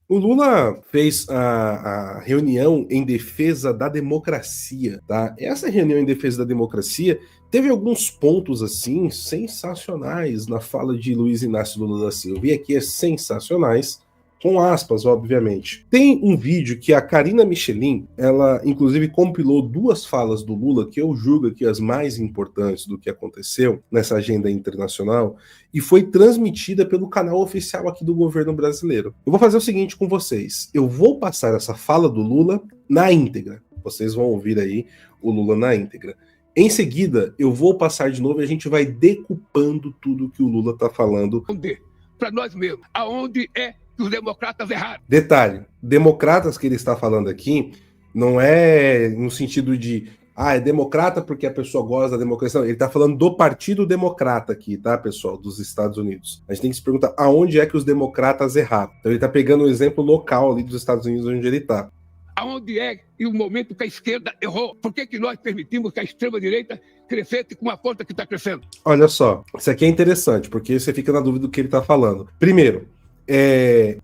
O Lula fez a reunião em defesa da democracia, tá? Essa reunião em defesa da democracia teve alguns pontos, assim, sensacionais na fala de Luiz Inácio Lula da Silva. E aqui é sensacionais, com aspas, obviamente. Tem um vídeo que a Karina Michelin, ela inclusive compilou duas falas do Lula, que eu julgo aqui as mais importantes do que aconteceu nessa agenda internacional, e foi transmitida pelo canal oficial aqui do governo brasileiro. Eu vou fazer o seguinte com vocês, eu vou passar essa fala do Lula na íntegra, vocês vão ouvir aí o Lula na íntegra. Em seguida, eu vou passar de novo e a gente vai decupando tudo que o Lula está falando. Para nós mesmos, aonde é que os democratas erraram? Detalhe, democratas que ele está falando aqui não é no sentido de é democrata porque a pessoa gosta da democracia. Não, ele está falando do Partido Democrata aqui, tá, pessoal, dos Estados Unidos. A gente tem que se perguntar aonde é que os democratas erraram. Então ele está pegando um exemplo local ali dos Estados Unidos onde ele está. Aonde é e o momento que a esquerda errou? Por que nós permitimos que a extrema-direita crescesse com a força que está crescendo? Olha só, isso aqui é interessante, porque você fica na dúvida do que ele está falando. Primeiro,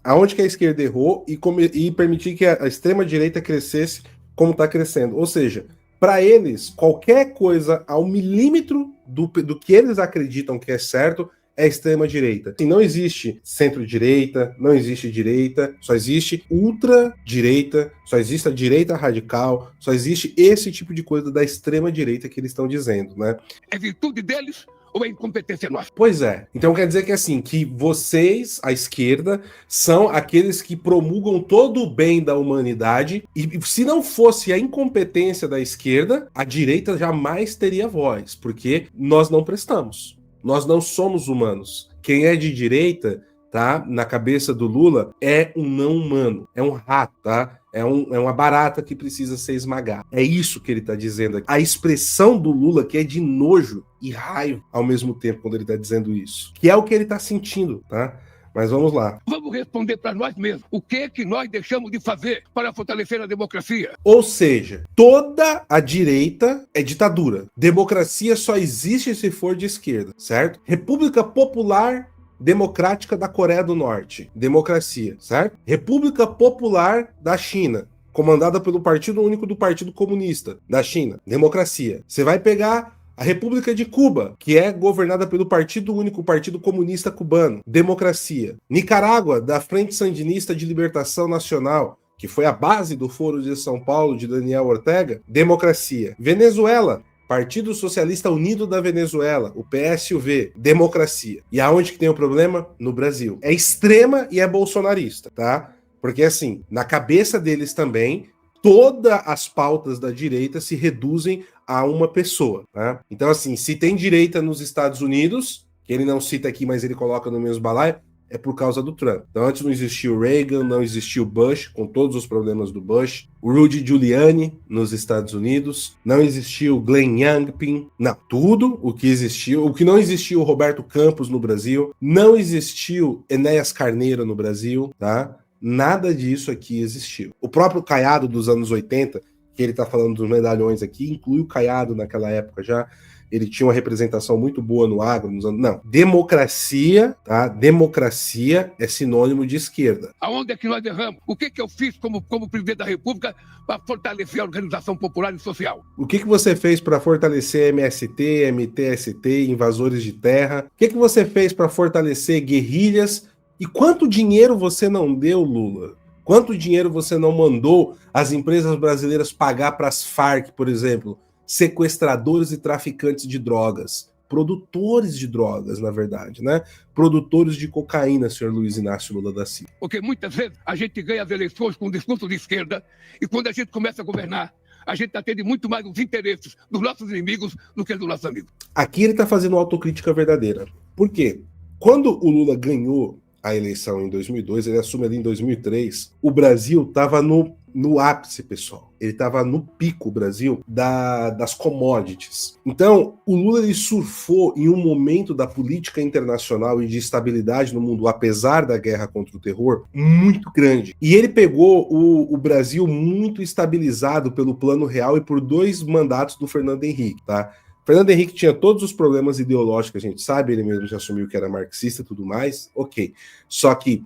aonde que a esquerda errou e permitir que a extrema-direita crescesse como está crescendo. Ou seja, para eles, qualquer coisa ao milímetro do que eles acreditam que é certo é extrema-direita. Assim, não existe centro-direita, não existe direita, só existe ultra-direita, só existe a direita radical, só existe esse tipo de coisa da extrema-direita que eles estão dizendo, né? É virtude deles ou é incompetência nossa? Pois é. Então quer dizer que assim, que vocês, a esquerda, são aqueles que promulgam todo o bem da humanidade e se não fosse a incompetência da esquerda, a direita jamais teria voz, porque nós não prestamos. Nós não somos humanos. Quem é de direita, tá, na cabeça do Lula, é um não humano, é um rato, tá? É uma barata que precisa ser esmagada. É isso que ele está dizendo aqui. A expressão do Lula que é de nojo e raiva ao mesmo tempo quando ele está dizendo isso. Que é o que ele está sentindo, tá? Mas vamos lá. Vamos responder para nós mesmos. O que nós deixamos de fazer para fortalecer a democracia? Ou seja, toda a direita é ditadura. Democracia só existe se for de esquerda, certo? República Popular Democrática da Coreia do Norte, democracia, certo? República Popular da China, comandada pelo Partido Único do Partido Comunista da China, democracia. Você vai pegar a República de Cuba, que é governada pelo Partido Único, Partido Comunista Cubano, democracia. Nicarágua, da Frente Sandinista de Libertação Nacional, que foi a base do Foro de São Paulo de Daniel Ortega, democracia. Venezuela, Partido Socialista Unido da Venezuela, o PSUV, democracia. E aonde que tem o problema? No Brasil. É extrema e é bolsonarista, tá? Porque assim, na cabeça deles também, todas as pautas da direita se reduzem a uma pessoa, tá? Então assim, se tem direita nos Estados Unidos, que ele não cita aqui, mas ele coloca no mesmo balaio, é por causa do Trump. Então antes não existiu o Reagan, não existiu o Bush, com todos os problemas do Bush, o Rudy Giuliani nos Estados Unidos, não existiu o Glenn Youngkin, não, tudo o que existiu, o que não existiu o Roberto Campos no Brasil, não existiu Enéas Carneiro no Brasil, tá? Nada disso aqui existiu. O próprio Caiado dos anos 80, que ele tá falando dos medalhões aqui, inclui o Caiado naquela época já, ele tinha uma representação muito boa no agro. Não, democracia, tá? Democracia é sinônimo de esquerda. Aonde é que nós erramos? O que eu fiz como presidente da República para fortalecer a organização popular e social? O que você fez para fortalecer MST, MTST, invasores de terra? O que você fez para fortalecer guerrilhas? E quanto dinheiro você não deu, Lula? Quanto dinheiro você não mandou as empresas brasileiras pagar para as Farc, por exemplo? Sequestradores e traficantes de drogas, produtores de drogas, na verdade, né? Produtores de cocaína, senhor Luiz Inácio Lula da Silva. Porque muitas vezes a gente ganha as eleições com um discurso de esquerda e quando a gente começa a governar, a gente atende muito mais os interesses dos nossos inimigos do que dos nossos amigos. Aqui ele está fazendo uma autocrítica verdadeira. Por quê? Quando o Lula ganhou a eleição em 2002, ele assume ali em 2003, o Brasil estava no ápice, pessoal. Ele estava no pico, o Brasil, das commodities. Então, o Lula ele surfou em um momento da política internacional e de estabilidade no mundo, apesar da guerra contra o terror, muito grande. E ele pegou o Brasil muito estabilizado pelo Plano Real e por 2 mandatos do Fernando Henrique, tá? Fernando Henrique tinha todos os problemas ideológicos, a gente sabe, ele mesmo já assumiu que era marxista e tudo mais, ok. Só que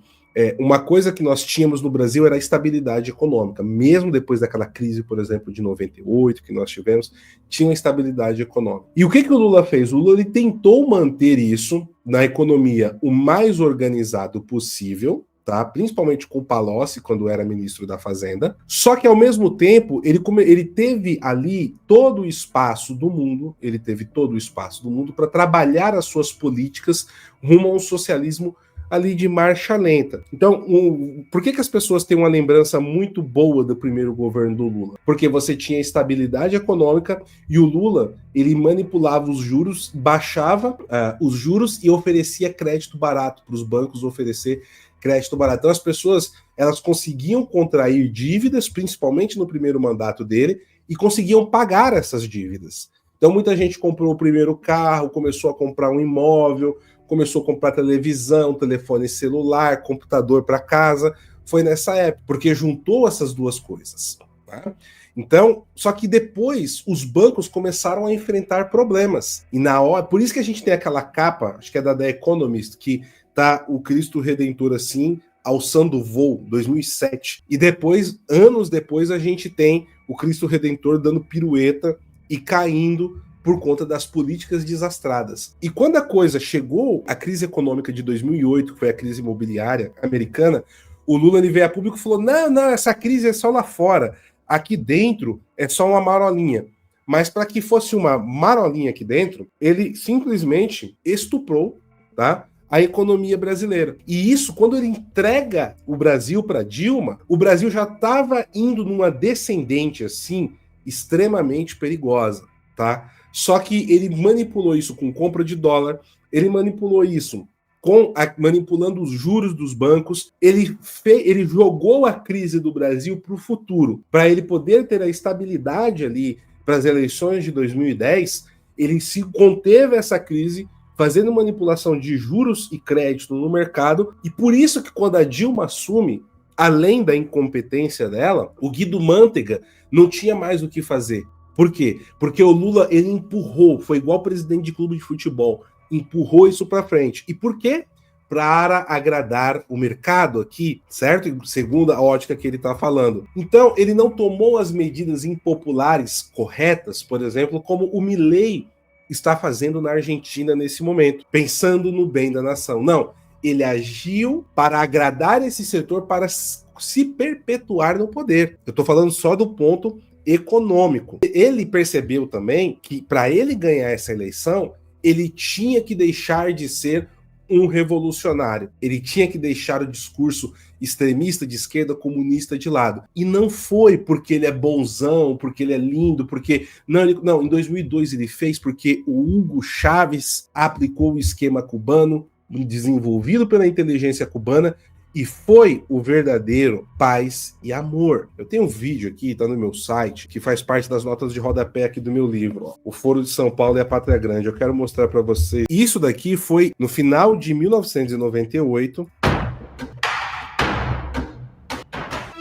Uma coisa que nós tínhamos no Brasil era a estabilidade econômica, mesmo depois daquela crise, por exemplo, de 98 que nós tivemos, tinha estabilidade econômica. E o que o Lula fez? O Lula ele tentou manter isso na economia o mais organizado possível, tá? Principalmente com o Palocci, quando era ministro da Fazenda. Só que, ao mesmo tempo, ele teve ali todo o espaço do mundo, para trabalhar as suas políticas rumo a um socialismo ali de marcha lenta. Então, por que as pessoas têm uma lembrança muito boa do primeiro governo do Lula? Porque você tinha estabilidade econômica e o Lula, ele manipulava os juros, baixava os juros e oferecia crédito barato para os bancos oferecer crédito barato. Então, as pessoas, elas conseguiam contrair dívidas, principalmente no primeiro mandato dele, e conseguiam pagar essas dívidas. Então, muita gente comprou o primeiro carro, começou a comprar um imóvel, começou a comprar televisão, telefone celular, computador para casa. Foi nessa época, porque juntou essas duas coisas. Tá? Então, só que depois os bancos começaram a enfrentar problemas. E na hora, por isso que a gente tem aquela capa, acho que é da The Economist, que tá o Cristo Redentor assim, alçando voo, 2007. E depois, anos depois, a gente tem o Cristo Redentor dando pirueta e caindo por conta das políticas desastradas. E quando a coisa chegou, a crise econômica de 2008, que foi a crise imobiliária americana, o Lula ele veio a público e falou, não, essa crise é só lá fora, aqui dentro é só uma marolinha. Mas para que fosse uma marolinha aqui dentro, ele simplesmente estuprou, tá, a economia brasileira. E isso, quando ele entrega o Brasil para Dilma, o Brasil já estava indo numa descendente assim, extremamente perigosa, tá? Só que ele manipulou isso com compra de dólar, ele manipulou isso manipulando os juros dos bancos, ele jogou a crise do Brasil para o futuro, para ele poder ter a estabilidade ali para as eleições de 2010, ele se conteve essa crise, fazendo manipulação de juros e crédito no mercado, e por isso que quando a Dilma assume, além da incompetência dela, o Guido Mantega não tinha mais o que fazer. Por quê? Porque o Lula, ele empurrou, foi igual presidente de clube de futebol, empurrou isso para frente. E por quê? Para agradar o mercado aqui, certo? Segundo a ótica que ele está falando. Então, ele não tomou as medidas impopulares corretas, por exemplo, como o Milei está fazendo na Argentina nesse momento, pensando no bem da nação. Não, ele agiu para agradar esse setor, para se perpetuar no poder. Eu estou falando só do ponto econômico. Ele percebeu também que para ele ganhar essa eleição, ele tinha que deixar de ser um revolucionário. Ele tinha que deixar o discurso extremista de esquerda, comunista de lado. E não foi porque ele é bonzão, porque ele é lindo, porque... Não, em 2002 ele fez porque o Hugo Chávez aplicou o esquema cubano, desenvolvido pela inteligência cubana, e foi o verdadeiro paz e amor. Eu tenho um vídeo aqui, tá no meu site, que faz parte das notas de rodapé aqui do meu livro, ó, O Foro de São Paulo e a Pátria Grande. Eu quero mostrar para vocês. Isso daqui foi no final de 1998.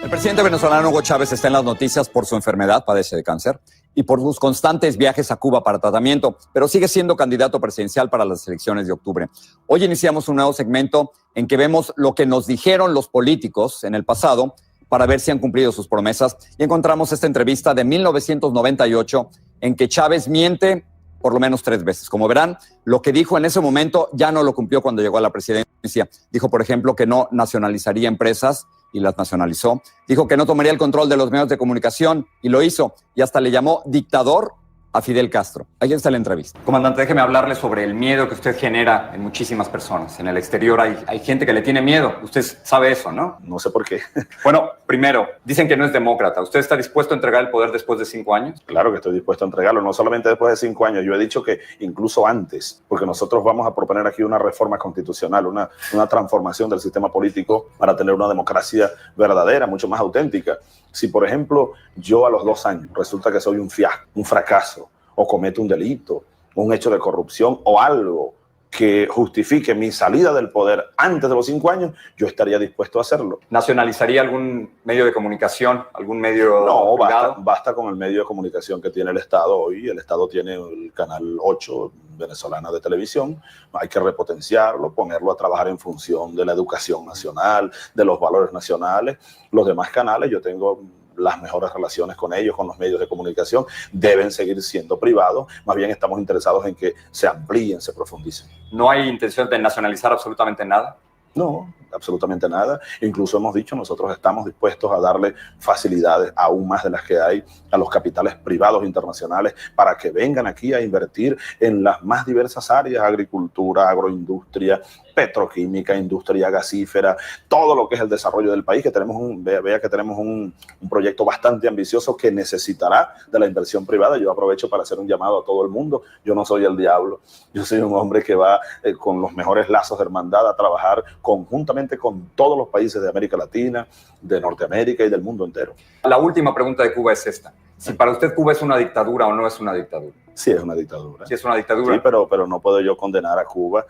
El presidente venezolano Hugo Chávez está en las noticias por su enfermedad, padece de cáncer, y por sus constantes viajes a Cuba para tratamiento, pero sigue siendo candidato presidencial para las elecciones de octubre. Hoy iniciamos un nuevo segmento en que vemos lo que nos dijeron los políticos en el pasado para ver si han cumplido sus promesas, y encontramos esta entrevista de 1998 en que Chávez miente por lo menos 3 veces. Como verán, lo que dijo en ese momento ya no lo cumplió cuando llegó a la presidencia. Dijo, por ejemplo, que no nacionalizaría empresas y las nacionalizó. Dijo que no tomaría el control de los medios de comunicación y lo hizo. Y hasta le llamó dictador a Fidel Castro. Ahí está la entrevista. Comandante, déjeme hablarle sobre el miedo que usted genera en muchísimas personas. En el exterior hay gente que le tiene miedo. Usted sabe eso, ¿no? No sé por qué. Bueno, primero, dicen que no es demócrata. ¿Usted está dispuesto a entregar el poder después de 5 años? Claro que estoy dispuesto a entregarlo, no solamente después de 5 años. Yo he dicho que incluso antes, porque nosotros vamos a proponer aquí una reforma constitucional, una transformación del sistema político para tener una democracia verdadera, mucho más auténtica. Si, por ejemplo, yo a los 2 años resulta que soy un fiasco, un fracaso, o cometo un delito, un hecho de corrupción o algo que justifique mi salida del poder antes de los 5 años, yo estaría dispuesto a hacerlo. ¿Nacionalizaría algún medio de comunicación, algún medio No, privado? basta con el medio de comunicación que tiene el Estado hoy. El Estado tiene el Canal 8 venezolana de televisión. Hay que repotenciarlo, ponerlo a trabajar en función de la educación nacional, de los valores nacionales. Los demás canales, yo tengo las mejores relaciones con ellos, con los medios de comunicación, deben seguir siendo privados. Más bien estamos interesados en que se amplíen, se profundicen. ¿No hay intención de nacionalizar absolutamente nada? No, absolutamente nada. Incluso hemos dicho, nosotros estamos dispuestos a darle facilidades aún más de las que hay a los capitales privados internacionales para que vengan aquí a invertir en las más diversas áreas: agricultura, agroindustria, petroquímica, industria gasífera, todo lo que es el desarrollo del país, que tenemos vea que tenemos un proyecto bastante ambicioso que necesitará de la inversión privada. Yo aprovecho para hacer un llamado a todo el mundo. Yo no soy el diablo, yo soy un hombre que va con los mejores lazos de hermandad a trabajar conjuntamente con todos los países de América Latina, de Norteamérica y del mundo entero. La última pregunta de Cuba es esta. Si para usted Cuba es una dictadura o no es una dictadura. Sí, es una dictadura. Sí, es una dictadura. Sí, pero no puedo yo condenar a Cuba.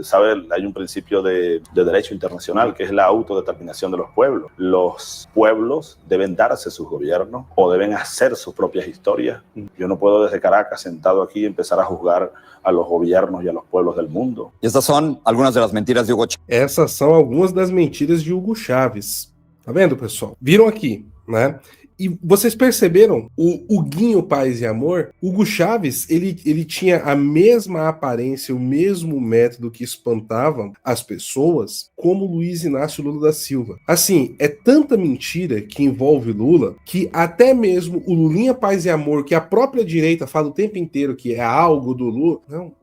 ¿Sabe? Hay un principio de derecho internacional que es la autodeterminación de los pueblos. Los pueblos deben darse sus gobiernos o deben hacer sus propias historias. Yo no puedo desde Caracas, sentado aquí, empezar a juzgar a los gobiernos y a los pueblos del mundo. Y estas son algunas de las mentiras de Hugo Chávez. Essas são algumas das mentiras de Hugo Chávez. Tá vendo, pessoal? Viram aqui, né? E vocês perceberam, o Huguinho Paz e Amor, Hugo Chávez, ele tinha a mesma aparência, o mesmo método que espantava as pessoas, como Luiz Inácio Lula da Silva. Assim, é tanta mentira que envolve Lula, que até mesmo o Lulinha Paz e Amor, que a própria direita fala o tempo inteiro que é algo do Lula,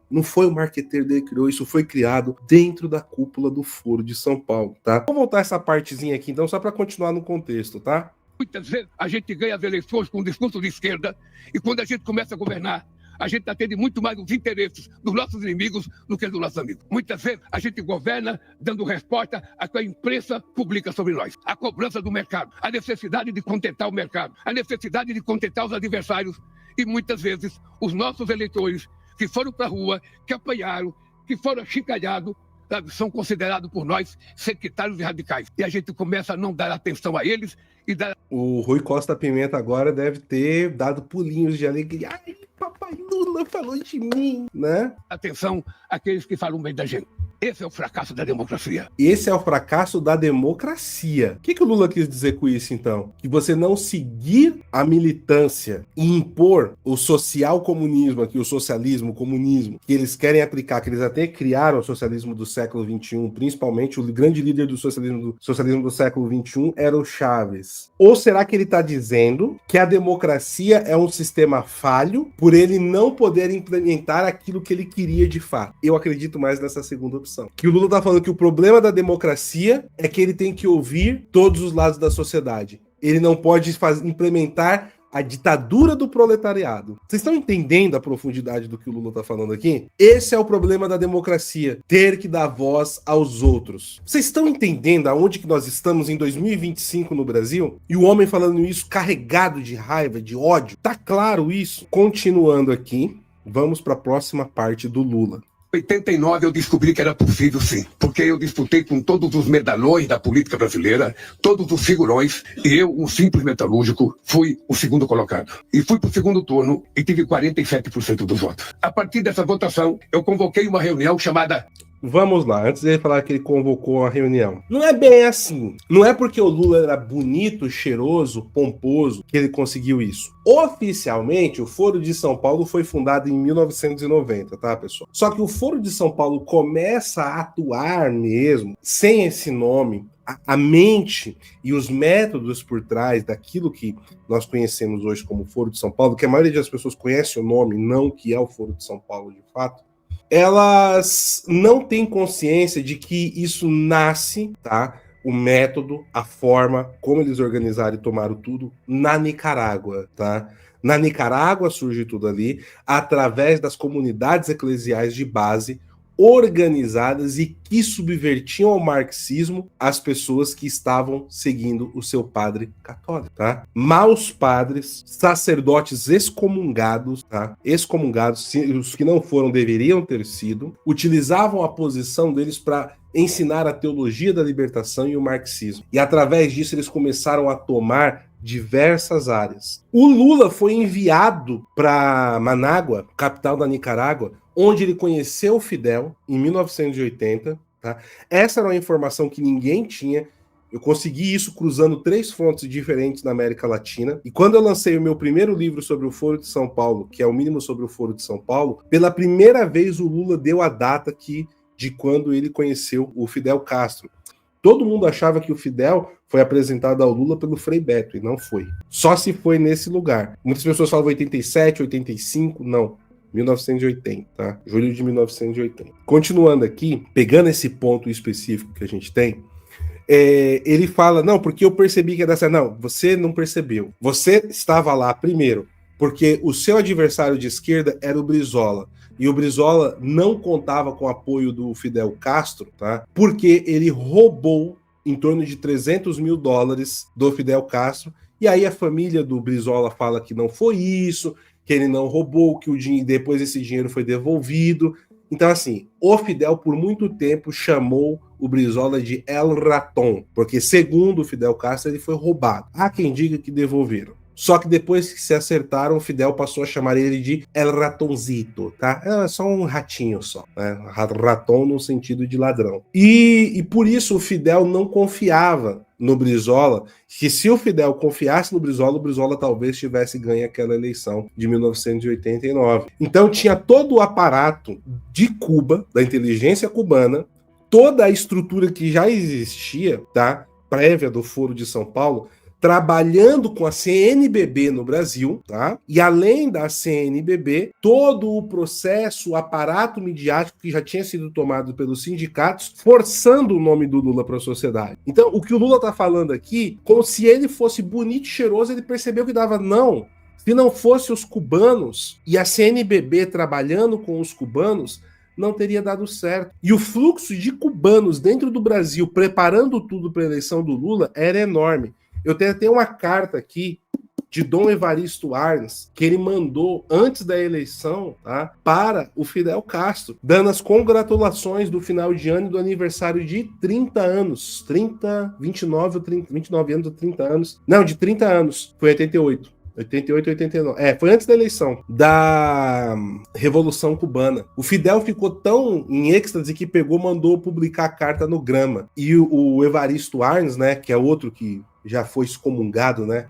não foi o marqueteiro dele que criou, isso foi criado dentro da cúpula do Foro de São Paulo, tá? Vou voltar essa partezinha aqui, então, só para continuar no contexto, tá? Muitas vezes a gente ganha as eleições com um discurso de esquerda e quando a gente começa a governar, a gente atende muito mais os interesses dos nossos inimigos do que dos nossos amigos. Muitas vezes a gente governa dando resposta a que a imprensa publica sobre nós. A cobrança do mercado, a necessidade de contentar o mercado, a necessidade de contentar os adversários e muitas vezes os nossos eleitores que foram para a rua, que apanharam, que foram achincalhados, são considerados por nós sectários e radicais. E a gente começa a não dar atenção a eles e dar... O Rui Costa Pimenta agora deve ter dado pulinhos de alegria. Ai, papai Lula falou de mim, né? atenção àqueles que falam bem da gente. Esse é o fracasso da democracia. Esse é o fracasso da democracia. O que o Lula quis dizer com isso, então? Que você não seguir a militância e impor o social-comunismo aqui, o socialismo, o comunismo, que eles querem aplicar, que eles até criaram o socialismo do século XXI, principalmente o grande líder do socialismo do século XXI era o Chávez. Ou será que ele está dizendo que a democracia é um sistema falho por ele não poder implementar aquilo que ele queria de fato? Eu acredito mais nessa segunda opção. Que o Lula tá falando que o problema da democracia é que ele tem que ouvir todos os lados da sociedade. Ele não pode implementar a ditadura do proletariado. Vocês estão entendendo a profundidade do que o Lula tá falando aqui? Esse é o problema da democracia, ter que dar voz aos outros. Vocês estão entendendo aonde que nós estamos em 2025 no Brasil? E o homem falando isso carregado de raiva, de ódio. Tá claro isso? Continuando aqui, vamos para a próxima parte do Lula. Em 89 eu descobri que era possível sim, porque eu disputei com todos os medalhões da política brasileira, todos os figurões, e eu, um simples metalúrgico, fui o segundo colocado. E fui para o segundo turno e tive 47% dos votos. A partir dessa votação, eu convoquei uma reunião chamada... Vamos lá, antes de ele falar que ele convocou a reunião. Não é bem assim. Não é porque o Lula era bonito, cheiroso, pomposo que ele conseguiu isso. Oficialmente, o Foro de São Paulo foi fundado em 1990, tá, pessoal? Só que o Foro de São Paulo começa a atuar mesmo, sem esse nome, a mente e os métodos por trás daquilo que nós conhecemos hoje como Foro de São Paulo, que a maioria das pessoas conhece o nome, não que é o Foro de São Paulo de fato, elas não têm consciência de que isso nasce, tá? O método, a forma, como eles organizaram e tomaram tudo na Nicarágua, tá? Na Nicarágua surge tudo ali, através das comunidades eclesiais de base, organizadas e que subvertiam ao marxismo as pessoas que estavam seguindo o seu padre católico, tá? Maus padres, sacerdotes excomungados, tá? Excomungados, os que não foram deveriam ter sido, utilizavam a posição deles para ensinar a teologia da libertação e o marxismo. E através disso eles começaram a tomar diversas áreas. O Lula foi enviado para Manágua, capital da Nicarágua, onde ele conheceu o Fidel em 1980. Tá? Essa era uma informação que ninguém tinha. Eu consegui isso cruzando 3 frontes diferentes na América Latina. E quando eu lancei o meu primeiro livro sobre o Foro de São Paulo, que é o mínimo sobre o Foro de São Paulo, pela primeira vez o Lula deu a data de quando ele conheceu o Fidel Castro. Todo mundo achava que o Fidel foi apresentado ao Lula pelo Frei Beto, e não foi. Só se foi nesse lugar. Muitas pessoas falam 87, 85, não. 1980, tá? Julho de 1980. Continuando aqui, pegando esse ponto específico que a gente tem, ele fala, não, porque eu percebi que ia dar certo. Não, você não percebeu. Você estava lá, primeiro, porque o seu adversário de esquerda era o Brizola. E o Brizola não contava com o apoio do Fidel Castro, tá? Porque ele roubou em torno de $300 mil do Fidel Castro. E aí a família do Brizola fala que não foi isso, que ele não roubou, que depois esse dinheiro foi devolvido. Então, assim, o Fidel por muito tempo chamou o Brizola de El Ratón, porque segundo o Fidel Castro ele foi roubado. Há quem diga que devolveram. Só que depois que se acertaram, o Fidel passou a chamar ele de El Ratoncito, tá? É só um ratinho só, né? Raton no sentido de ladrão. E por isso o Fidel não confiava no Brizola, que se o Fidel confiasse no Brizola, o Brizola talvez tivesse ganho aquela eleição de 1989. Então tinha todo o aparato de Cuba, da inteligência cubana, toda a estrutura que já existia, tá? Prévia do Foro de São Paulo, trabalhando com a CNBB no Brasil, tá? E além da CNBB, todo o processo, o aparato midiático que já tinha sido tomado pelos sindicatos, forçando o nome do Lula para a sociedade. Então, o que o Lula está falando aqui, como se ele fosse bonito e cheiroso, ele percebeu que dava não. Se não fosse os cubanos e a CNBB trabalhando com os cubanos, não teria dado certo. E o fluxo de cubanos dentro do Brasil, preparando tudo para a eleição do Lula, era enorme. Eu tenho até uma carta aqui de Dom Evaristo Arns, que ele mandou antes da eleição, tá, para o Fidel Castro, dando as congratulações do final de ano e do aniversário de 30 anos. 29 anos ou 30 anos. Não, de 30 anos. Foi 88. 88, 89. Foi antes da eleição da Revolução Cubana. O Fidel ficou tão em êxtase que mandou publicar a carta no Grama. E o Evaristo Arns, né, que é outro que já foi excomungado, né?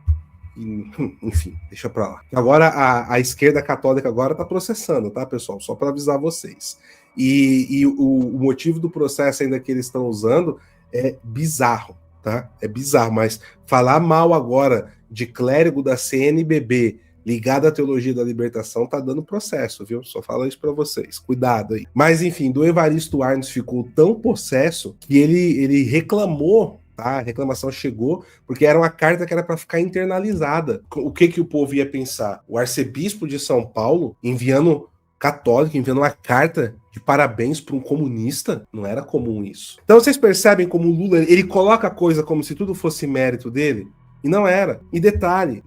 Enfim, deixa pra lá. Agora a esquerda católica agora tá processando, tá, pessoal? Só para avisar vocês. E o motivo do processo ainda que eles estão usando é bizarro, tá? É bizarro, mas falar mal agora de clérigo da CNBB ligado à teologia da libertação tá dando processo, viu? Só falo isso para vocês. Cuidado aí. Mas enfim, do Evaristo Arns ficou tão possesso que ele reclamou. A reclamação chegou porque era uma carta que era para ficar internalizada. O que o povo ia pensar? O arcebispo de São Paulo enviando uma carta de parabéns para um comunista? Não era comum isso. Então vocês percebem como o Lula, ele coloca a coisa como se tudo fosse mérito dele? E não era. E detalhe,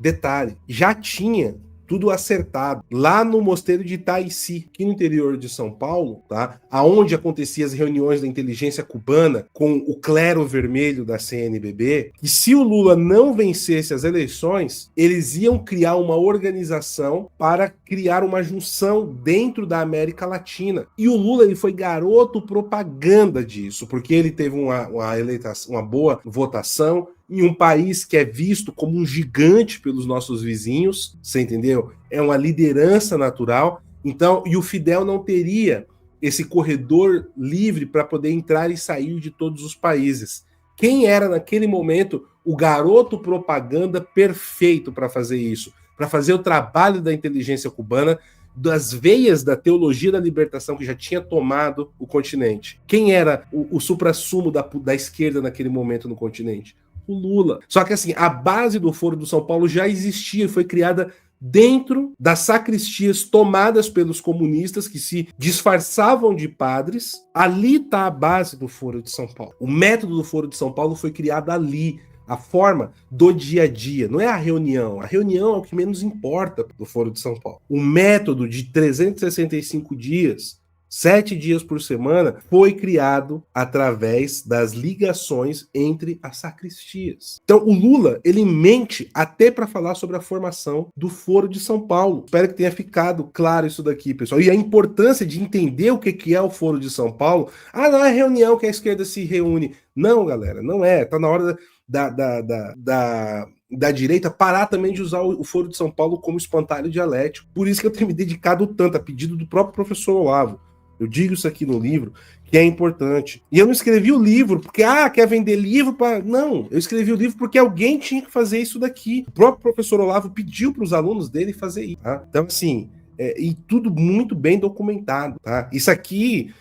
já tinha tudo acertado lá no mosteiro de Itaici, aqui no interior de São Paulo, tá? Aonde aconteciam as reuniões da inteligência cubana com o clero vermelho da CNBB, e se o Lula não vencesse as eleições, eles iam criar uma organização para criar uma junção dentro da América Latina. E o Lula, ele foi garoto propaganda disso, porque ele teve uma boa votação, em um país que é visto como um gigante pelos nossos vizinhos, você entendeu? É uma liderança natural. Então, e o Fidel não teria esse corredor livre para poder entrar e sair de todos os países. Quem era, naquele momento, o garoto propaganda perfeito para fazer isso? Para fazer o trabalho da inteligência cubana, das veias da teologia da libertação que já tinha tomado o continente. Quem era o suprassumo da esquerda naquele momento no continente? O Lula. Só que assim, a base do Foro do São Paulo já existia, foi criada dentro das sacristias tomadas pelos comunistas que se disfarçavam de padres. Ali está a base do Foro de São Paulo. O método do Foro de São Paulo foi criado ali. A forma do dia a dia, não é a reunião. A reunião é o que menos importa do Foro de São Paulo. O método de 365 dias, 7 dias por semana, foi criado através das ligações entre as sacristias. Então, o Lula, ele mente até para falar sobre a formação do Foro de São Paulo. Espero que tenha ficado claro isso daqui, pessoal. E a importância de entender o que é o Foro de São Paulo. Ah, não é reunião que a esquerda se reúne. Não, galera, não é. Tá na hora da direita parar também de usar o Foro de São Paulo como espantalho dialético. Por isso que eu tenho me dedicado tanto, a pedido do próprio professor Olavo. Eu digo isso aqui no livro, que é importante. E eu não escrevi o livro porque, quer vender livro para... Não, eu escrevi o livro porque alguém tinha que fazer isso daqui. O próprio professor Olavo pediu para os alunos dele fazer isso. Tá? Então, assim, e tudo muito bem documentado. Tá? Isso aqui...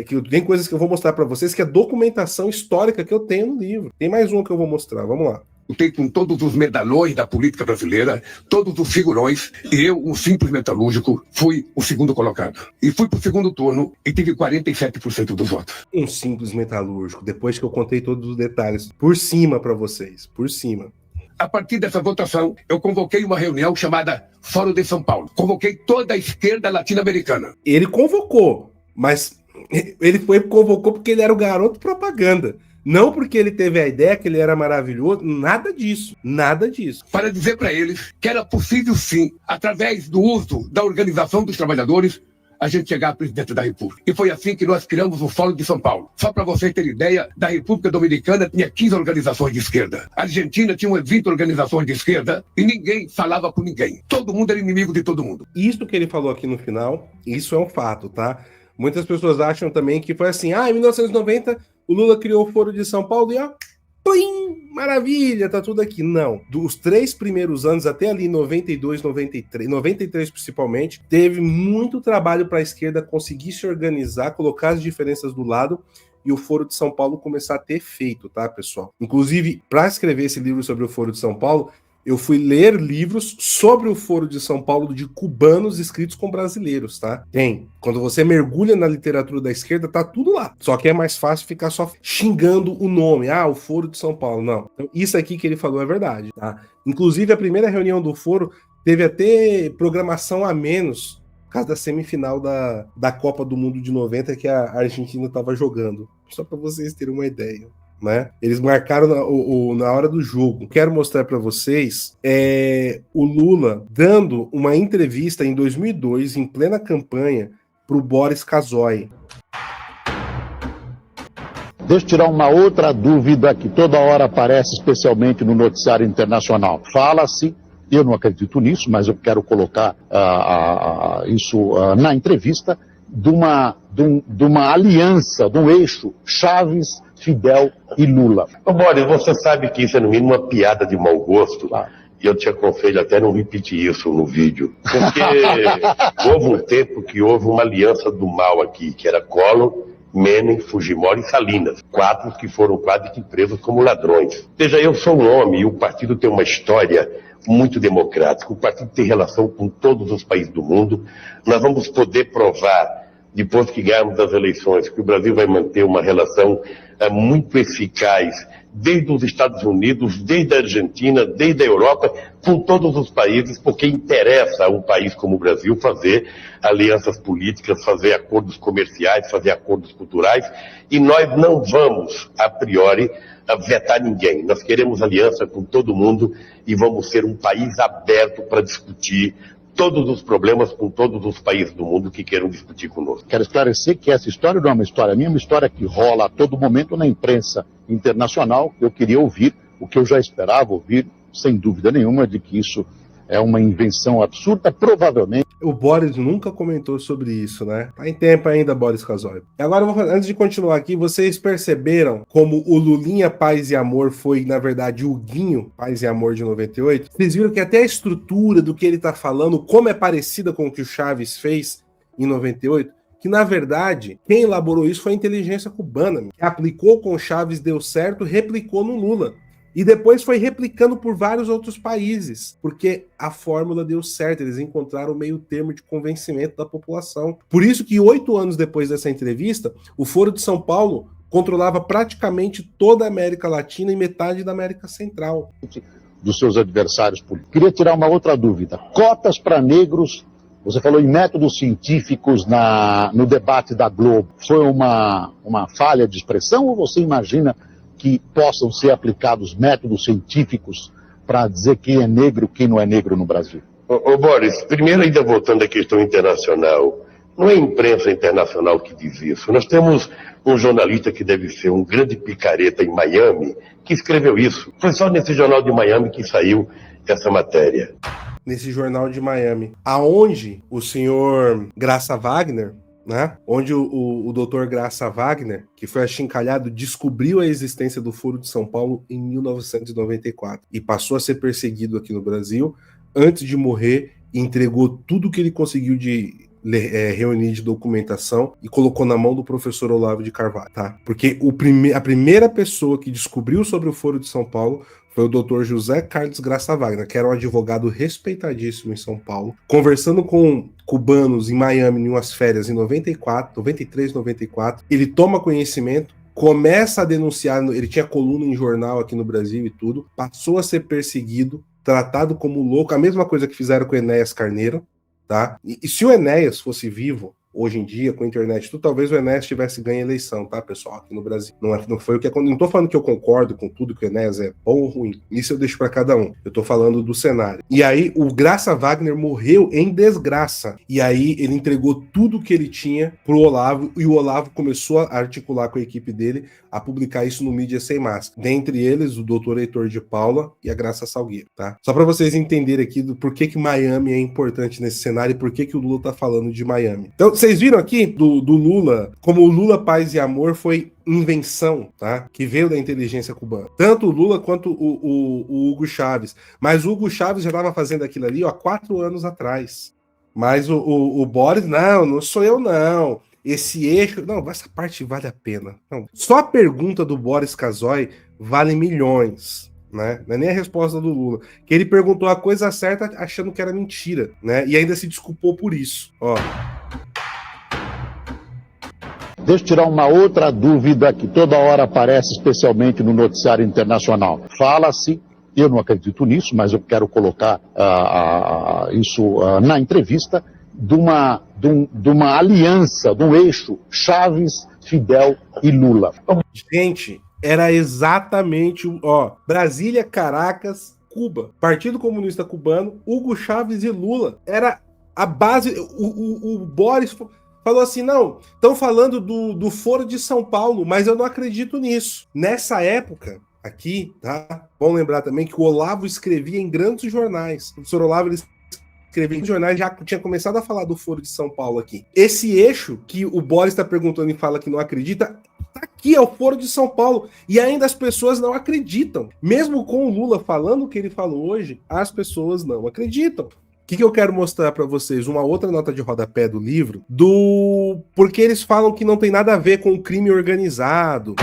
que tem coisas que eu vou mostrar para vocês, que é documentação histórica que eu tenho no livro. Tem mais um que eu vou mostrar, vamos lá. Lutei com todos os medalhões da política brasileira, todos os figurões, e eu, um simples metalúrgico, fui o segundo colocado. E fui pro segundo turno e tive 47% dos votos. Um simples metalúrgico, depois que eu contei todos os detalhes, por cima para vocês, por cima. A partir dessa votação, eu convoquei uma reunião chamada Fórum de São Paulo. Convoquei toda a esquerda latino-americana. Ele convocou, mas ele convocou porque ele era o garoto propaganda. Não porque ele teve a ideia que ele era maravilhoso, nada disso, nada disso. Para dizer para eles que era possível sim, através do uso da organização dos trabalhadores, a gente chegar à presidência da República. E foi assim que nós criamos o Fórum de São Paulo. Só para vocês terem ideia, da República Dominicana tinha 15 organizações de esquerda. A Argentina tinha umas 20 organizações de esquerda e ninguém falava com ninguém. Todo mundo era inimigo de todo mundo. Isso que ele falou aqui no final, isso é um fato, tá? Muitas pessoas acham também que foi assim, em 1990 o Lula criou o Foro de São Paulo e plim, maravilha, tá tudo aqui. Não, dos 3 primeiros anos, até ali 92, 93 principalmente, teve muito trabalho para a esquerda conseguir se organizar, colocar as diferenças do lado e o Foro de São Paulo começar a ter efeito, tá, pessoal? Inclusive, para escrever esse livro sobre o Foro de São Paulo, eu fui ler livros sobre o Foro de São Paulo de cubanos escritos com brasileiros, tá? Tem. Quando você mergulha na literatura da esquerda, tá tudo lá. Só que é mais fácil ficar só xingando o nome. O Foro de São Paulo. Não. Então, isso aqui que ele falou é verdade, tá? Inclusive, a primeira reunião do Foro teve até programação a menos por causa da semifinal da Copa do Mundo de 90 que a Argentina estava jogando. Só para vocês terem uma ideia. Né? Eles marcaram na hora do jogo. Quero mostrar para vocês o Lula dando uma entrevista em 2002, em plena campanha, para o Boris Casoy. Deixa eu tirar uma outra dúvida que toda hora aparece, especialmente no noticiário internacional. Fala-se, eu não acredito nisso, mas eu quero colocar isso na entrevista, de uma aliança, de um eixo Chaves, Fidel e Lula. Boris, você sabe que isso é no mínimo uma piada de mau gosto, e eu te aconselho até não repetir isso no vídeo, porque houve um tempo que houve uma aliança do mal aqui, que era Collor, Menem, Fujimori e Salinas, 4 que foram quase que presos como ladrões. Veja, eu sou um homem e o partido tem uma história muito democrática, o partido tem relação com todos os países do mundo, nós vamos poder provar, depois que ganharmos as eleições, que o Brasil vai manter uma relação muito eficaz, desde os Estados Unidos, desde a Argentina, desde a Europa, com todos os países, porque interessa a um país como o Brasil fazer alianças políticas, fazer acordos comerciais, fazer acordos culturais, e nós não vamos, a priori, vetar ninguém. Nós queremos aliança com todo mundo e vamos ser um país aberto para discutir todos os problemas com todos os países do mundo que queiram discutir conosco. Quero esclarecer que essa história não é uma história minha, é uma história que rola a todo momento na imprensa internacional. Eu queria ouvir o que eu já esperava ouvir, sem dúvida nenhuma, de que isso é uma invenção absurda, provavelmente. O Boris nunca comentou sobre isso, né? Tá em tempo ainda, Boris Casoy. Agora, antes de continuar aqui, vocês perceberam como o Lulinha Paz e Amor foi, na verdade, o Guinho Paz e Amor de 98? Vocês viram que até a estrutura do que ele tá falando, como é parecida com o que o Chaves fez em 98? Que, na verdade, quem elaborou isso foi a inteligência cubana, que aplicou com o Chaves, deu certo, replicou no Lula. E depois foi replicando por vários outros países, porque a fórmula deu certo, eles encontraram o meio termo de convencimento da população. Por isso que 8 anos depois dessa entrevista, o Foro de São Paulo controlava praticamente toda a América Latina e metade da América Central. Dos seus adversários políticos. Queria tirar uma outra dúvida. Cotas para negros, você falou em métodos científicos no debate da Globo. Foi uma falha de expressão ou você imagina que possam ser aplicados métodos científicos para dizer quem é negro e quem não é negro no Brasil? Ô Boris, primeiro ainda voltando à questão internacional, não é a imprensa internacional que diz isso. Nós temos um jornalista que deve ser um grande picareta em Miami, que escreveu isso. Foi só nesse jornal de Miami que saiu essa matéria. Nesse jornal de Miami, aonde o senhor Graça Wagner, né? Onde o doutor Graça Wagner, que foi achincalhado, descobriu a existência do Foro de São Paulo em 1994 e passou a ser perseguido aqui no Brasil. Antes de morrer, entregou tudo que ele conseguiu de reunir de documentação e colocou na mão do professor Olavo de Carvalho, tá? Porque a primeira pessoa que descobriu sobre o Foro de São Paulo foi o Dr. José Carlos Graça Wagner, que era um advogado respeitadíssimo em São Paulo, conversando com cubanos em Miami em umas férias em 93, 94, ele toma conhecimento, começa a denunciar, ele tinha coluna em jornal aqui no Brasil e tudo, passou a ser perseguido, tratado como louco, a mesma coisa que fizeram com o Enéas Carneiro, tá? E se o Enéas fosse vivo, hoje em dia, com a internet, talvez o Enéas tivesse ganho a eleição, tá, pessoal, aqui no Brasil. Não foi o que aconteceu. Não tô falando que eu concordo com tudo que o Enéas é bom ou ruim. Isso eu deixo para cada um. Eu tô falando do cenário. E aí, o Graça Wagner morreu em desgraça. E aí, ele entregou tudo que ele tinha pro Olavo, e o Olavo começou a articular com a equipe dele a publicar isso no Mídia Sem Máscara. Dentre eles, o doutor Heitor de Paula e a Graça Salgueiro, tá? Só para vocês entenderem aqui do porquê que Miami é importante nesse cenário e por que o Lula tá falando de Miami. Então, vocês viram aqui do Lula, como o Lula Paz e Amor foi invenção, tá? Que veio da inteligência cubana. Tanto o Lula quanto o Hugo Chávez. Mas o Hugo Chávez já estava fazendo aquilo ali, ó, 4 anos atrás. Mas o Boris, não sou eu não. Esse eixo, não, essa parte vale a pena. Não. Só a pergunta do Boris Casoy vale milhões, né? Não é nem a resposta do Lula. Que ele perguntou a coisa certa achando que era mentira, né? E ainda se desculpou por isso, ó. Deixa eu tirar uma outra dúvida que toda hora aparece, especialmente no noticiário internacional. Fala-se, eu não acredito nisso, mas eu quero colocar isso na entrevista, de uma aliança, de um eixo Chaves, Fidel e Lula. Gente, era exatamente Brasília, Caracas, Cuba, Partido Comunista Cubano, Hugo Chávez e Lula. Era a base. O Boris falou assim, não, estão falando do Foro de São Paulo, mas eu não acredito nisso. Nessa época aqui, tá? Vamos lembrar também que o Olavo escrevia em grandes jornais. O professor Olavo escrevia em jornais, já tinha começado a falar do Foro de São Paulo aqui. Esse eixo que o Boris está perguntando e fala que não acredita, tá aqui, é o Foro de São Paulo. E ainda as pessoas não acreditam. Mesmo com o Lula falando o que ele falou hoje, as pessoas não acreditam. O que eu quero mostrar para vocês? Uma outra nota de rodapé do livro, porque eles falam que não tem nada a ver com o crime organizado.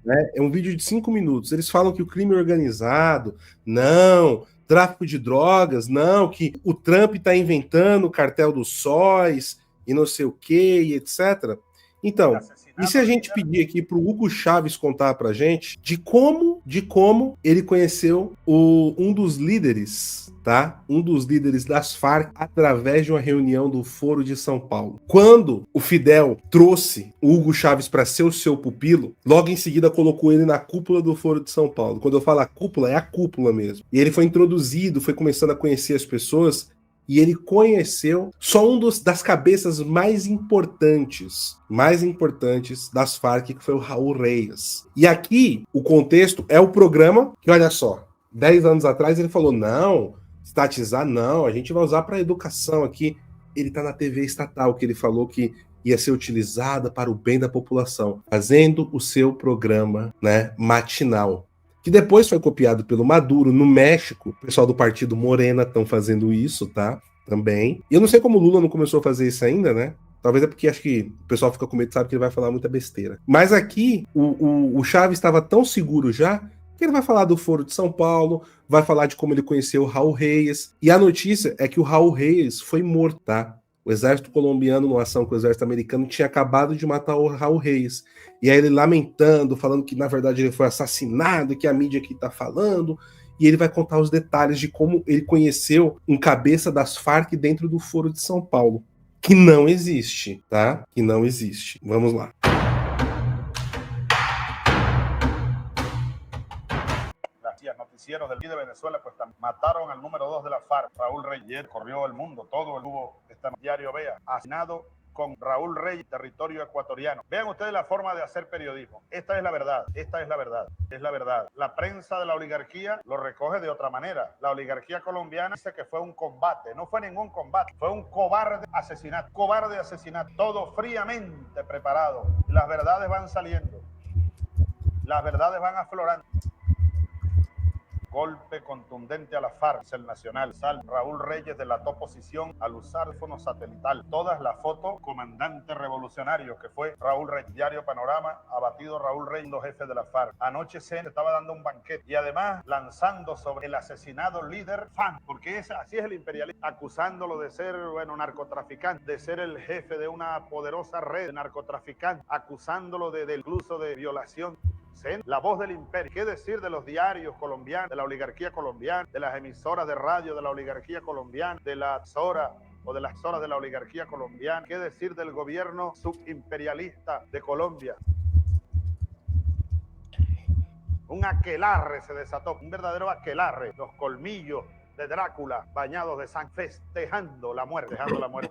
Né? É um vídeo de 5 minutos. Eles falam que o crime organizado, não, tráfico de drogas, não, que o Trump está inventando o cartel dos sóis e não sei o que, e etc. Então, e se a gente pedir aqui para o Hugo Chávez contar para a gente de como ele conheceu um dos líderes, tá? Um dos líderes das Farc através de uma reunião do Foro de São Paulo. Quando o Fidel trouxe o Hugo Chávez para ser o seu pupilo, logo em seguida colocou ele na cúpula do Foro de São Paulo. Quando eu falo a cúpula, é a cúpula mesmo. E ele foi introduzido, foi começando a conhecer as pessoas. E ele conheceu só das cabeças mais importantes das Farc, que foi o Raul Reyes. E aqui, o contexto é o programa que, olha só, 10 anos atrás ele falou, não, estatizar não, a gente vai usar para educação aqui. Ele está na TV estatal, que ele falou que ia ser utilizada para o bem da população, fazendo o seu programa, né, matinal. Que depois foi copiado pelo Maduro no México. O pessoal do partido Morena estão fazendo isso, tá? Também. E eu não sei como o Lula não começou a fazer isso ainda, né? Talvez é porque acho que o pessoal fica com medo, sabe que ele vai falar muita besteira. Mas aqui, o Chaves estava tão seguro já Que ele vai falar do Foro de São Paulo, vai falar de como ele conheceu o Raul Reyes. E a notícia é que o Raul Reyes foi morto, tá? O exército colombiano, numa ação com o exército americano, tinha acabado de matar o Raul Reyes. E aí ele lamentando, falando que na verdade ele foi assassinado, que a mídia aqui tá falando. E ele vai contar os detalhes de como ele conheceu um cabeça das Farc dentro do Foro de São Paulo. Que não existe, tá? Que não existe. Vamos lá. Noticieros del de Venezuela, pues mataron al número 2 de la FARC, Raúl Reyes, corrió el mundo, todo el hubo, este diario Vea, asesinado con Raúl Reyes, territorio ecuatoriano. Vean ustedes la forma de hacer periodismo. Esta es la verdad, esta es la verdad, es la verdad. La prensa de la oligarquía lo recoge de otra manera. La oligarquía colombiana dice que fue un combate, no fue ningún combate, fue un cobarde asesinato, todo fríamente preparado. Las verdades van saliendo, las verdades van aflorando. Golpe contundente a la FARC, el Nacional. Sal Raúl Reyes delató posición al usar teléfono satelital. Todas las fotos, comandante revolucionario que fue Raúl Reyes. Diario Panorama, abatido Raúl Reyes, los jefes de la FARC. Anoche se estaba dando un banquete y además lanzando sobre el asesinado líder FAN, porque así es el imperialismo, acusándolo de ser, narcotraficante, de ser el jefe de una poderosa red de narcotraficantes, acusándolo de incluso de violación. La voz del imperio. ¿Qué decir de los diarios colombianos, de la oligarquía colombiana, de las emisoras de radio de la oligarquía colombiana, de las horas o de las horas de la oligarquía colombiana? ¿Qué decir del gobierno subimperialista de Colombia? Un aquelarre se desató, un verdadero aquelarre, los colmillos de Drácula bañados de sangre, festejando la muerte,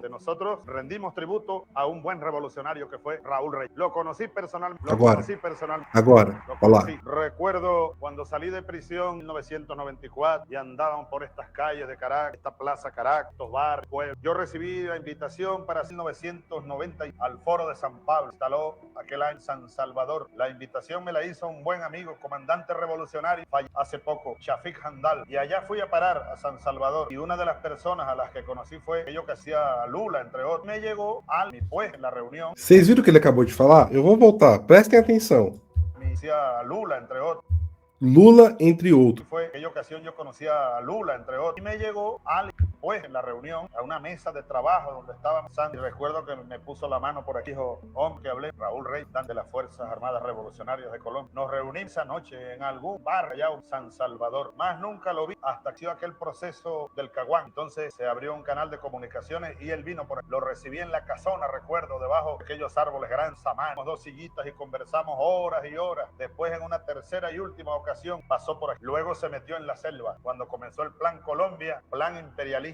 Nosotros rendimos tributo a un buen revolucionario que fue Raúl Reyes. Lo conocí personalmente. Agora, Recuerdo cuando salí de prisión en 1994 y andaban por estas calles de Caracas, esta plaza Caracas, estos bares, pueblos. Yo recibí la invitación para 1990 al Foro de San Pablo. Instaló aquel año San Salvador. La invitación me la hizo un buen amigo, comandante revolucionario, hace poco, Shafik Handal. Y allá fui a parar a San Salvador y una de las personas a las que conocí fue aquello que hacía Lula, entre otros. Me llegó al pues en la reunión. Vocês viram o que ele acabou de falar? Eu vou voltar, prestem atenção. Me decía Lula, entre otros. Lula, entre outros. Fue aquella ocasión yo conocía a Lula, entre otros. Y me llegó al pues en la reunión a una mesa de trabajo donde estábamos. Y recuerdo que me puso la mano por aquí, dijo, hombre, que hablé, Raúl Reyes, de las Fuerzas Armadas Revolucionarias de Colombia. Nos reunimos esa noche en algún bar allá en San Salvador. Más nunca lo vi hasta que hizo aquel proceso del Caguán. Entonces se abrió un canal de comunicaciones y él vino por ahí. Lo recibí en la casona, recuerdo, debajo de aquellos árboles grandes, samanos, dos sillitas y conversamos horas y horas. Después, en una tercera y última ocasión, pasó por aquí. Luego se metió en la selva cuando comenzó el Plan Colombia, plan imperialista.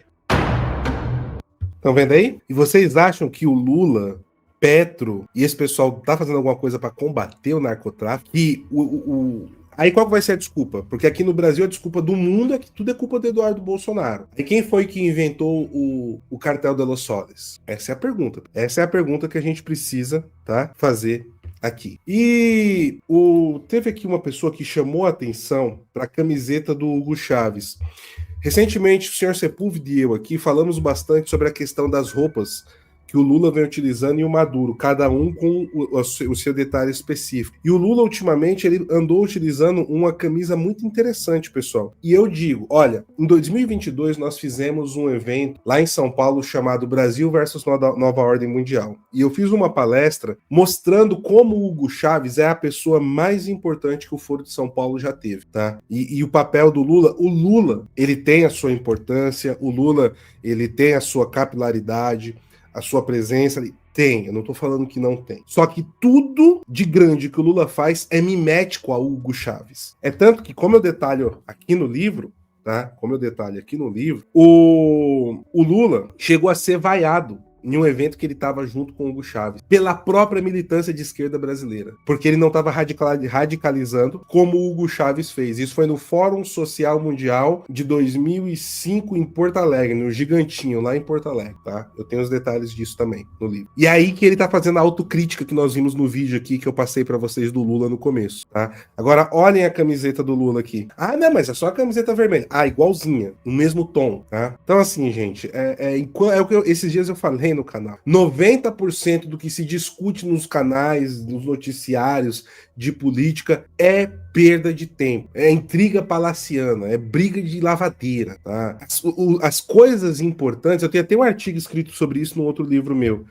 Estão vendo aí? E vocês acham que o Lula, Petro e esse pessoal tá fazendo alguma coisa para combater o narcotráfico? E aí qual que vai ser a desculpa? Porque aqui no Brasil a desculpa do mundo é que tudo é culpa do Eduardo Bolsonaro. E quem foi que inventou o cartel de Los Soles? Essa é a pergunta. Essa é a pergunta que a gente precisa, tá, fazer aqui. E teve aqui uma pessoa que chamou a atenção para a camiseta do Hugo Chávez. Recentemente, o senhor Sepúlveda e eu aqui falamos bastante sobre a questão das roupas que o Lula vem utilizando e o Maduro, cada um com o seu detalhe específico. E o Lula, ultimamente, ele andou utilizando uma camisa muito interessante, pessoal. E eu digo, olha, em 2022 nós fizemos um evento lá em São Paulo chamado Brasil versus Nova Ordem Mundial. E eu fiz uma palestra mostrando como o Hugo Chávez é a pessoa mais importante que o Foro de São Paulo já teve, tá? E o papel do Lula, o Lula, ele tem a sua importância, o Lula, ele tem a sua capilaridade, a sua presença ali. Tem, eu não tô falando que não tem. Só que tudo de grande que o Lula faz é mimético a Hugo Chávez. É tanto que, como eu detalho aqui no livro, tá? O Lula chegou a ser vaiado em um evento que ele estava junto com o Hugo Chávez, pela própria militância de esquerda brasileira, porque ele não estava radicalizando como o Hugo Chávez fez. Isso foi no Fórum Social Mundial de 2005 em Porto Alegre, no Gigantinho, lá em Porto Alegre, tá? Eu tenho os detalhes disso também no livro. E aí que ele tá fazendo a autocrítica que nós vimos no vídeo aqui, que eu passei para vocês do Lula no começo, tá? Agora, olhem a camiseta do Lula aqui. Ah, não, mas é só a camiseta vermelha. Ah, igualzinha, no mesmo tom, tá? Então, assim, gente, é o que esses dias eu falei, no canal. 90% do que se discute nos canais, nos noticiários de política é perda de tempo, é intriga palaciana, é briga de lavadeira, tá? As coisas importantes, eu tenho até um artigo escrito sobre isso no outro livro meu.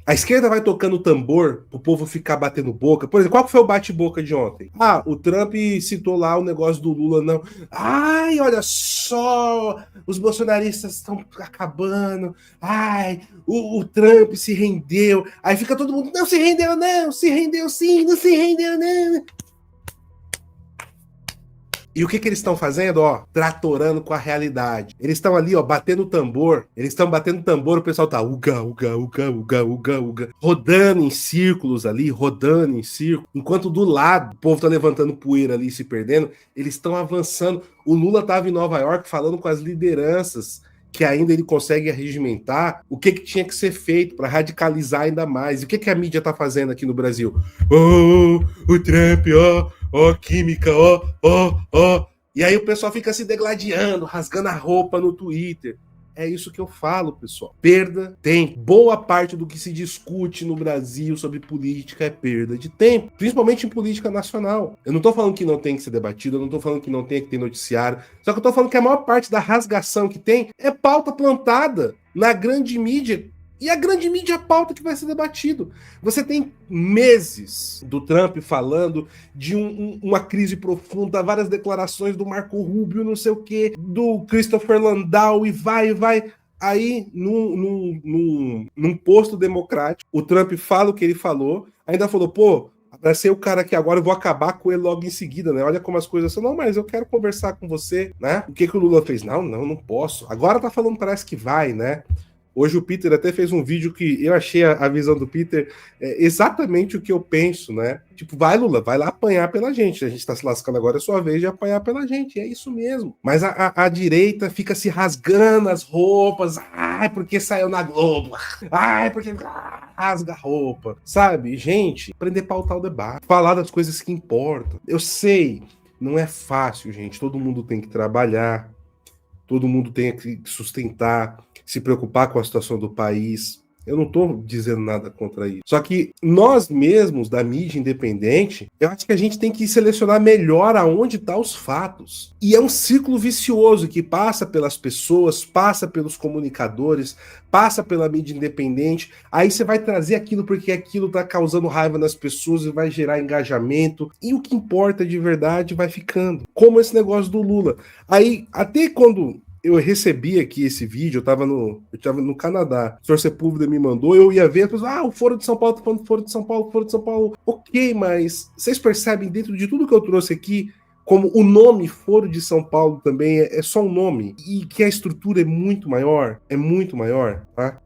A esquerda vai tocando tambor pro povo ficar batendo boca. Por exemplo, qual foi o bate-boca de ontem? Ah, o Trump citou lá o negócio do Lula, não. Ai, olha só, os bolsonaristas estão acabando. Ai, o Trump se rendeu. Aí fica todo mundo, não se rendeu não, se rendeu sim, não se rendeu não. E o que eles estão fazendo? Ó, tratorando com a realidade. Eles estão ali, ó, batendo tambor. Eles estão batendo tambor, o pessoal tá uga, uga, uga, uga, uga, uga. Rodando em círculos ali, rodando em círculos. Enquanto do lado, o povo tá levantando poeira ali, se perdendo. Eles estão avançando. O Lula tava em Nova York falando com as lideranças que ainda ele consegue arregimentar o que tinha que ser feito para radicalizar ainda mais. E o que a mídia tá fazendo aqui no Brasil? Oh, o Trump, ó, química, ó. E aí o pessoal fica se degladiando, rasgando a roupa no Twitter. É isso que eu falo, pessoal. Perda tempo. Boa parte do que se discute no Brasil sobre política é perda de tempo. Principalmente em política nacional. Eu não tô falando que não tem que ser debatido, eu não tô falando que não tem que ter noticiário. Só que eu tô falando que a maior parte da rasgação que tem é pauta plantada na grande mídia. E a grande mídia é a pauta que vai ser debatido. Você tem meses do Trump falando de uma crise profunda, várias declarações do Marco Rubio, não sei o quê, do Christopher Landau, e vai. Aí, num posto democrático, o Trump fala o que ele falou, ainda falou, pô, abracei o cara aqui agora, eu vou acabar com ele logo em seguida, né? Olha como as coisas são. Não, mas eu quero conversar com você, né? O que o Lula fez? Não posso. Agora tá falando, parece que vai, né? Hoje o Peter até fez um vídeo que eu achei a visão do Peter exatamente o que eu penso, né? Tipo, vai, Lula, vai lá apanhar pela gente. A gente tá se lascando agora, é sua vez de apanhar pela gente. É isso mesmo. Mas a direita fica se rasgando as roupas. Ai, porque saiu na Globo. Ai, porque rasga a roupa. Sabe? Gente, aprender a pautar o debate. Falar das coisas que importam. Eu sei, não é fácil, gente. Todo mundo tem que trabalhar. Todo mundo tem que sustentar, se preocupar com a situação do país. Eu não estou dizendo nada contra isso. Só que nós mesmos, da mídia independente, eu acho que a gente tem que selecionar melhor aonde estão os fatos. E é um círculo vicioso que passa pelas pessoas, passa pelos comunicadores, passa pela mídia independente. Aí você vai trazer aquilo porque aquilo está causando raiva nas pessoas e vai gerar engajamento. E o que importa de verdade vai ficando. Como esse negócio do Lula. Aí, até quando eu recebi aqui esse vídeo, eu tava no Canadá, o senhor Sepúlveda me mandou, eu ia ver, o Foro de São Paulo, tô falando do Foro de São Paulo. Ok, mas vocês percebem dentro de tudo que eu trouxe aqui, como o nome Foro de São Paulo também é só um nome, e que a estrutura é muito maior, tá?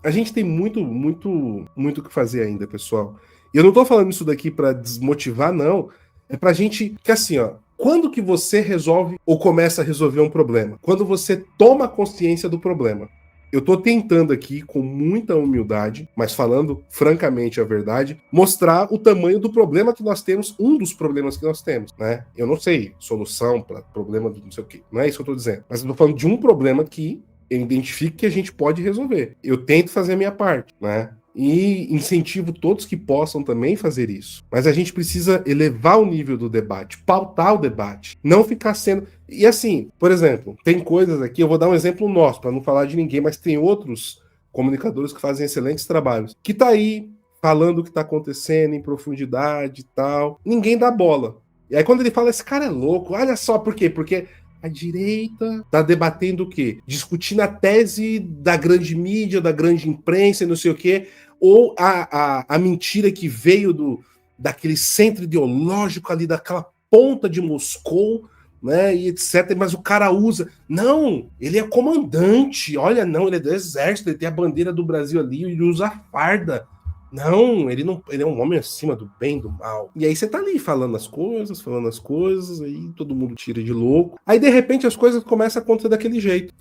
A gente tem muito o que fazer ainda, pessoal. E eu não tô falando isso daqui para desmotivar, não, é pra gente, que assim, ó, quando que você resolve ou começa a resolver um problema? Quando você toma consciência do problema. Eu tô tentando aqui, com muita humildade, mas falando francamente a verdade, mostrar o tamanho do problema que nós temos, um dos problemas que nós temos, né? Eu não sei solução para problema do não sei o quê, não é isso que eu tô dizendo. Mas eu tô falando de um problema que eu identifico que a gente pode resolver. Eu tento fazer a minha parte, né? E incentivo todos que possam também fazer isso. Mas a gente precisa elevar o nível do debate, pautar o debate, não ficar sendo... E assim, por exemplo, tem coisas aqui, eu vou dar um exemplo nosso, para não falar de ninguém, mas tem outros comunicadores que fazem excelentes trabalhos, que tá aí falando o que tá acontecendo em profundidade e tal, ninguém dá bola. E aí quando ele fala, esse cara é louco, olha só por quê? Porque a direita tá debatendo o quê? Discutindo a tese da grande mídia, da grande imprensa e não sei o quê, ou a mentira que veio daquele centro ideológico ali, daquela ponta de Moscou, né, e etc. Mas o cara usa... Não, ele é comandante. Olha, não, ele é do exército, ele tem a bandeira do Brasil ali, ele usa a farda. Não, ele é um homem acima do bem e do mal. E aí você tá ali falando as coisas, aí todo mundo tira de louco. Aí de repente as coisas começam a acontecer daquele jeito.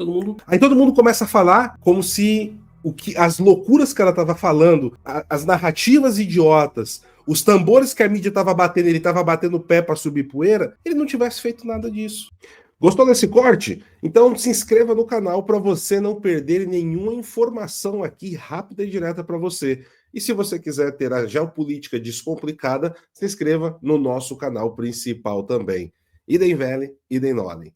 Aí todo mundo começa a falar como se as loucuras que ela tava falando, as narrativas idiotas, os tambores que a mídia tava batendo, ele tava batendo o pé para subir poeira, ele não tivesse feito nada disso. Gostou desse corte? Então se inscreva no canal para você não perder nenhuma informação aqui rápida e direta para você. E se você quiser ter a geopolítica descomplicada, se inscreva no nosso canal principal também. Idem Vele, idem Nolem.